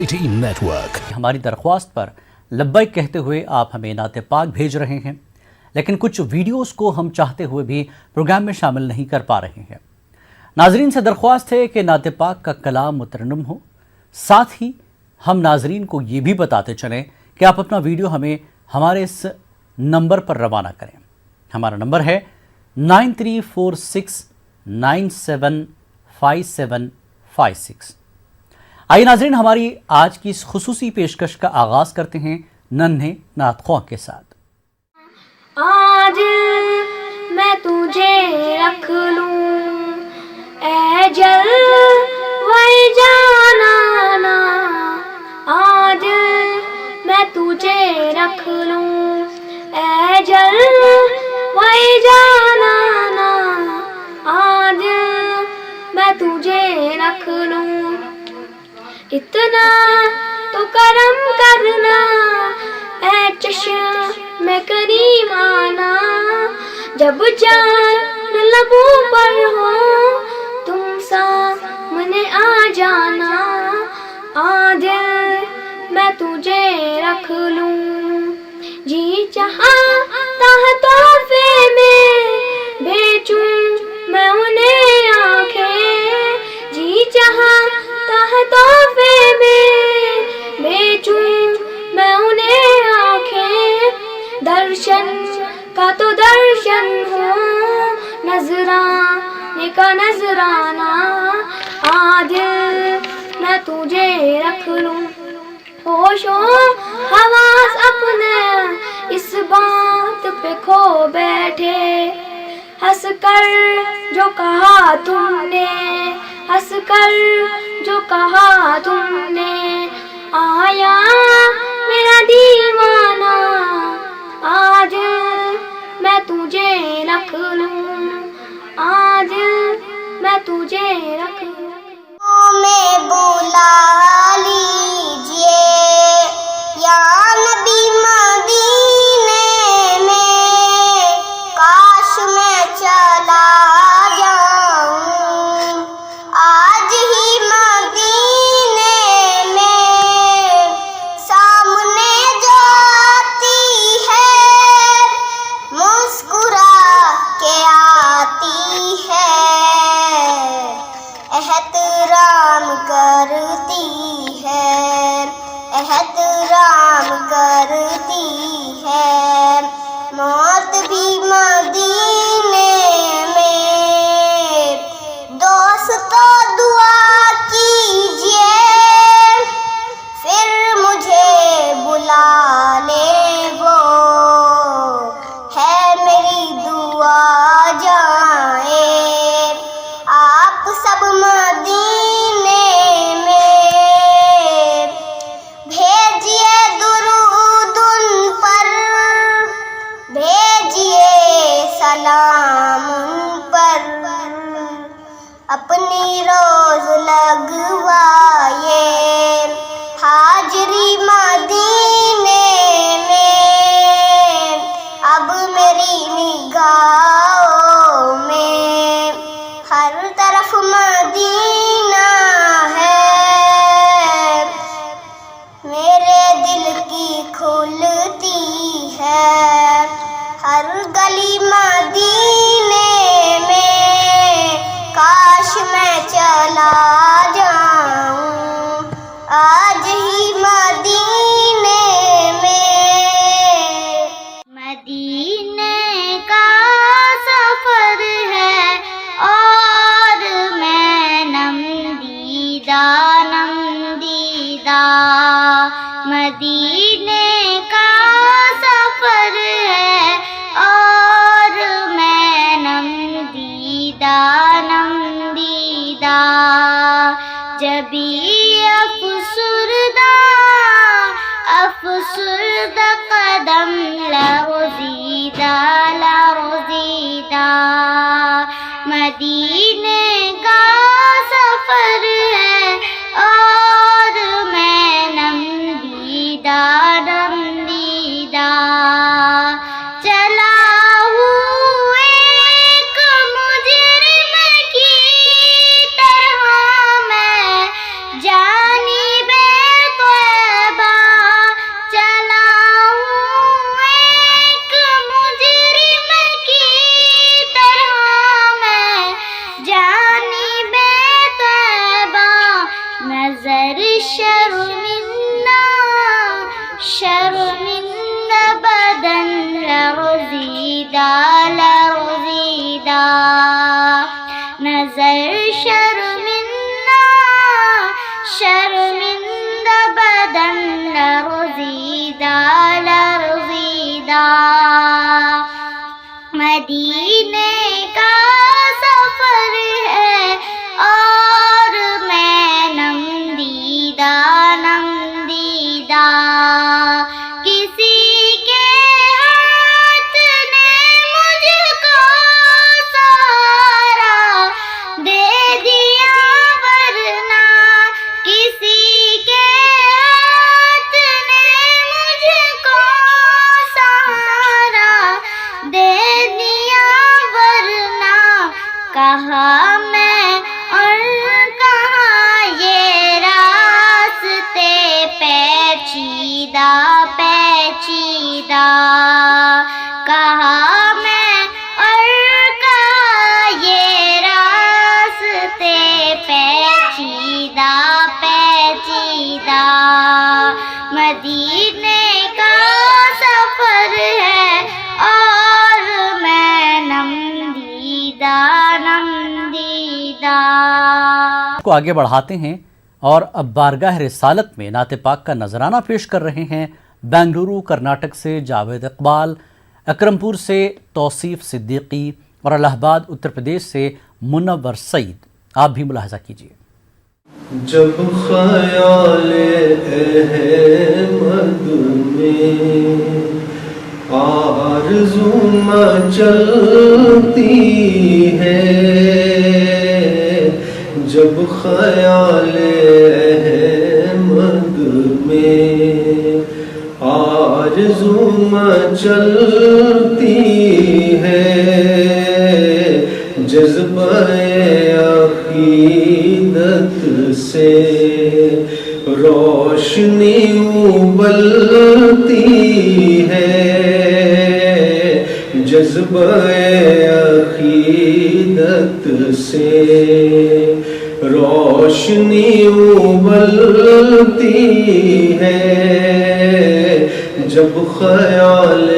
Network ہماری درخواست پر لبیک کہتے ہوئے آپ ہمیں نعت پاک بھیج رہے ہیں، لیکن کچھ ویڈیوز کو ہم چاہتے ہوئے بھی پروگرام میں شامل نہیں کر پا رہے ہیں۔ ناظرین سے درخواست ہے کہ نعت پاک کا کلام مترنم ہو، ساتھ ہی ہم ناظرین کو یہ بھی بتاتے چلیں کہ آپ اپنا ویڈیو ہمیں ہمارے اس نمبر پر روانہ کریں۔ ہمارا نمبر ہے 9346975756۔ آئیے ناظرین، ہماری آج کی اس خصوصی پیشکش کا آغاز کرتے ہیں ننھے نعت خواہ کے ساتھ۔ آج میں تجھے رکھ لوں اے جلوۂ جانانا، آج میں تجھے رکھ لوں اے جلوۂ جانانا، آج میں تجھے رکھ لوں۔ اتنا تو کرم کرنا اے چشم کریمانہ، جب جان لبوں پر ہو تم سامنے آ جانا، آج میں تجھے رکھ لوں۔ جی چاہتا ہے تحفے میں بھیجوں میں انہیں آنکھیں، جی چاہتا ہے تحفے میں بھیجوں میں انہیں آنکھیں، درشن کا تو درشن ہو، نذرانے کا نذرانہ، آج میں تجھے رکھ لوں۔ ہوش و حواس اپنے اس بات پہ کھو بیٹھے، ہنس کر جو کہا تم نے، ہنس کر جو کہا تم نے، آیا میرا دیوانہ، آج میں تجھے رکھ لوں، آج میں تجھے رکھ لوں۔ میں بلا لیجئے یا نبی مدینے میں، کاش میں چلا جاؤں آج ہی مدینے میں، سامنے جو آتی ہے مسکرا کے آتی ہے، احترام کرتی ہے، احترام کرتی ہے، موت بھی مدینے میں۔ دوستو دعا کیجئے پھر مجھے بلا لے وہ، ہے میری دعا جائے آپ سب مدینے میں، بھیجئے درود ان پر، بھیجئے سلام ان پر، اپنی روز لگوائے حاضری مدینے میں، اب میری نگاہوں میں ہر طرف مدینہ ہے، میرے دل کی کھلتی ہے ہر گلی مدینے میں، کاش میں چلا جاؤں آج ہی مدینے میں۔ مدینے کا سفر ہے اور میں نم دیدہ مدینے کا سفر ہے اور میں نم دیدہ جبھی افسردہ قدم لرزیدہ مدینے کا سفر ہے اور میں نم دیدہ شرمندہ شرمندہ بدن لرزیدہ لرزیدہ نظر شرمندہ شرمندہ بدن لرزیدہ لرزیدہ مدینے کا سفر ہے اور میں نم دیدہ کسی کے ہاتھ نے مجھ کو سہارا دے دیا ورنہ کسی کے ہاتھ نے مجھ کو سہارا دے دیا ورنہ کہاں میں اور کہاں یہ راستے پیچیدہ پیچیدہ کہاں میں اور کہاں یہ راستے پیچیدہ پیچیدہ مدینے کا سفر ہے اور میں نم دیدہ کو آگے بڑھاتے ہیں اور اب بارگاہ رسالت میں نعت پاک کا نذرانہ پیش کر رہے ہیں بنگلورو کرناٹک سے جاوید اقبال، اکرم پور سے توصیف صدیقی اور الہ آباد اتر پردیش سے منور سعید. آپ بھی ملاحظہ کیجیے. جب خیال احمد میں آرزو مچلتی ہے جب خیال احمد میں آرزو مچلتی ہے جذبہ عقیدت سے روشنی ابلتی ہے جذبہ عقیدت سے روشنی ابلتی ہے جب خیال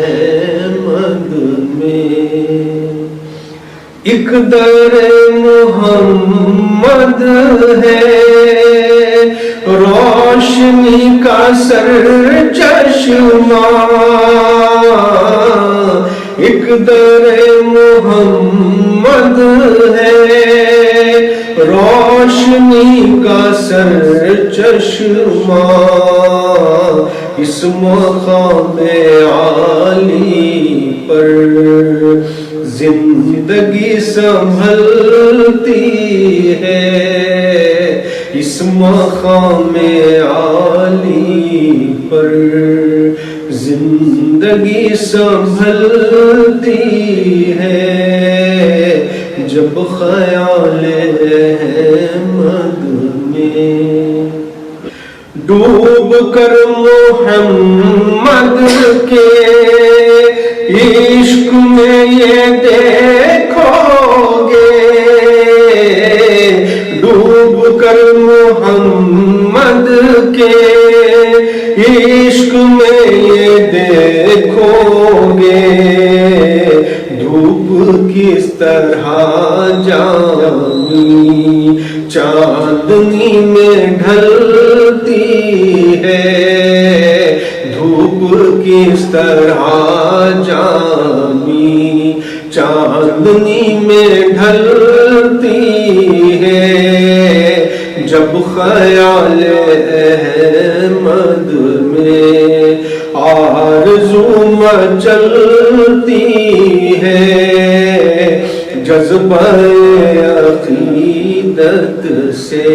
احمد میں ایک در محمد ہے روشنی کا سر چشمہ ایک در محمد ہے روشنی کا سر چشمہ اس مقام عالی پر زندگی سنبھلتی ہے اس مقام عالی پر زندگی سنبھلتی ہے جب خیال احمد میں ڈوب کر محمد کے عشق میں یہ دیکھو گے ڈوب کر محمد کے عشق میں یہ دیکھو گے دھوپ کس طرح جامی چاندنی میں ڈھلتی ہے دھوپ کس طرح جامی چاندنی میں ڈھلتی ہے جب خیال احمد میں آرزو مچلتی ہے جذبہ عقیدت سے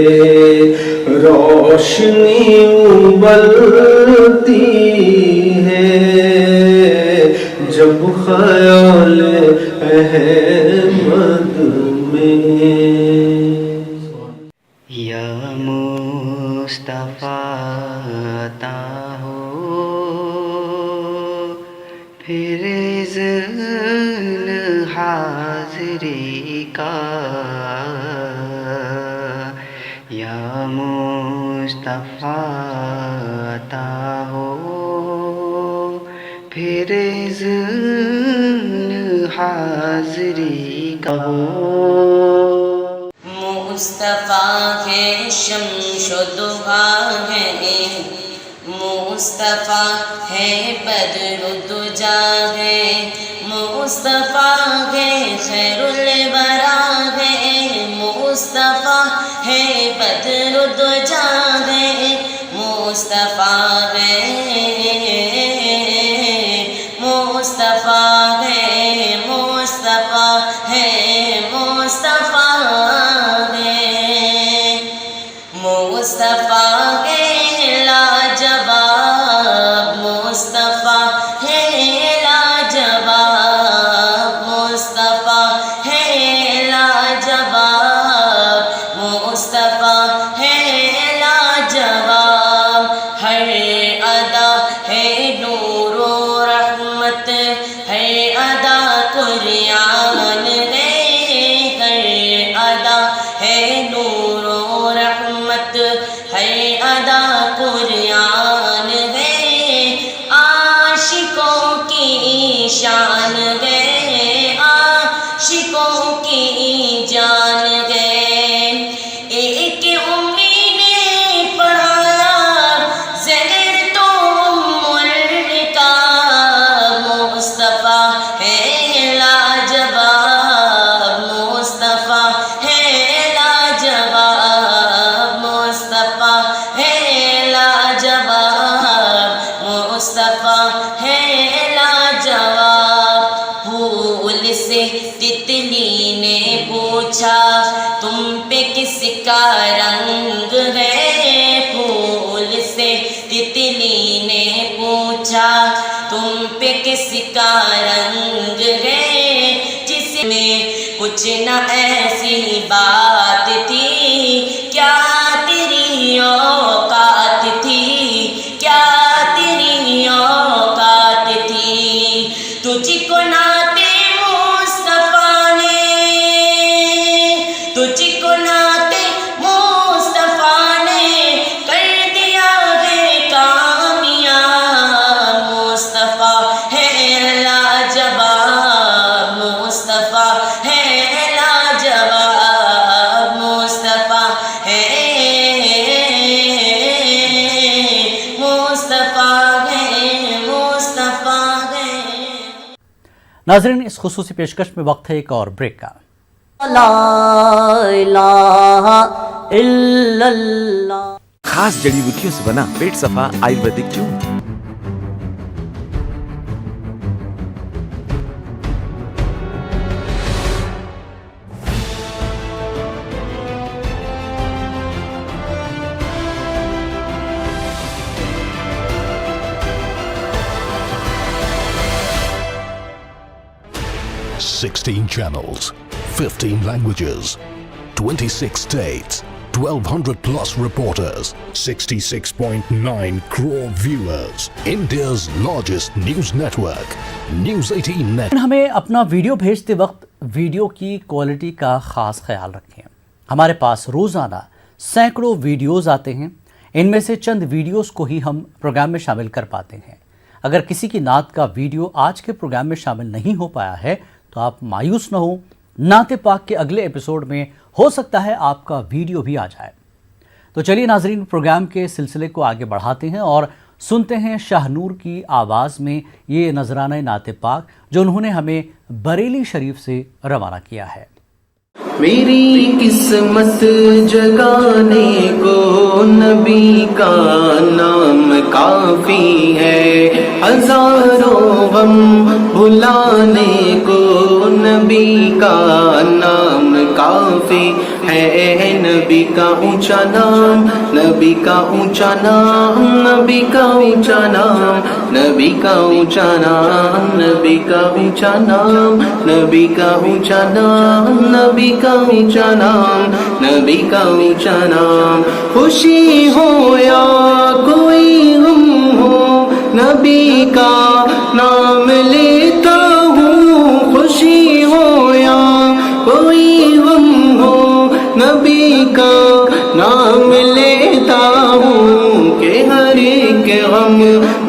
روشنی ابلتی ہے جب خیال احمد میں یا مصطفیٰ عطا ہو پھر اذن حاضری کا یا مصطفیٰ مصطفیٰ عطا ہو پھر اذن حاضری کا ہو مصطفیٰ ہے شمس و ضحیٰ ہے مصطفیٰ ہے بدر و دجا ہے مصطفیٰ ہے خیر الورا ہے مصطفیٰ ہے بدر و دجا ہے مصطفیٰ ہے مصطفیٰ ہے مصطفیٰ ہے مصطفیٰ ہے مصطفیٰ ہے لاجواب مصطفیٰ ہے لاجواب مصطفیٰ ہے لاجواب مصطفیٰ ہے لاجواب ہر ادا ہے نور و رحمت ہر ادا قرآن ہے ہر ادا ہے نور و رحمت ہر ادا قرآن ہے عاشقوں کی شان ہے عاشقوں کی جان ہے ایک امی نے پڑھایا زہر تو ملک کا مصطفیٰ ہے لاجواب مصطفیٰ ہے لاجواب مصطفیٰ ہے لاجواب مصطفیٰ ہے لاجواب پھول سے تتلی نے پوچھا تم پہ کس کا رنگ ہے پھول سے تتلی نے پوچھا تم پہ کس کا رنگ ہے جس میں کچھ نہ ایسی بات تھی کیا تیری اوقات تھی کیا تیری اوقات تھی تجھ کو ناتے مصطفیٰ نے تجھ کو ناتے مصطفیٰ نے کر دیا ہے کامیاب مصطفیٰ ہے لاجواب مصطفیٰ ہے لاجواب مصطفیٰ ہے مصطفیٰ ہے مصطفیٰ ہے ناظرین اس خصوصی پیشکش میں وقت ہے ایک اور بریک کا لا الہ الا اللہ خاص جڑی بوٹیوں سے بنا پیٹ صفا آیورویدک چون Sixteen channels, 15 languages, 26 states, 1,200 plus reporters, 66.9 crore viewers. India's largest news network, News 18 Net. ہمیں اپنا ویڈیو بھیجتے وقت ویڈیو کی کوالٹی کا خاص خیال رکھیں. ہمارے پاس روزانہ سینکڑوں ویڈیوز آتے ہیں. ان میں سے چند ویڈیوز کو ہی ہم پروگرام میں شامل کر پاتے ہیں. اگر کسی کی نعت کا ویڈیو آج کے پروگرام میں شامل نہیں ہو پایا ہے تو آپ مایوس نہ ہوں. نعت پاک کے اگلے ایپیسوڈ میں ہو سکتا ہے آپ کا ویڈیو بھی آ جائے. تو چلیے ناظرین پروگرام کے سلسلے کو آگے بڑھاتے ہیں اور سنتے ہیں شاہ نور کی آواز میں یہ نذرانہ نعت پاک جو انہوں نے ہمیں بریلی شریف سے روانہ کیا ہے. میری قسمت جگانے کو نبی کا نام کافی ہے، ہزاروں غم بھلانے کو نبی کا نام کافی ہے. نبی کا اونچا نام، نبی کا اونچا نام، نبی کا اونچا نام، نبی کا اونچا نام، نبی کا اونچا نام، نبی کا اونچا نام، نبی کا اونچا نام، نبی کا اونچا نام. خوشی ہو یا کوئی غم ہو نبی کا نام لیتا ہوں. خوشی ہو یا کوئی غم ہو نبی کا نام لیتا ہوں.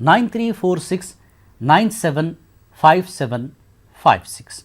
9346975756।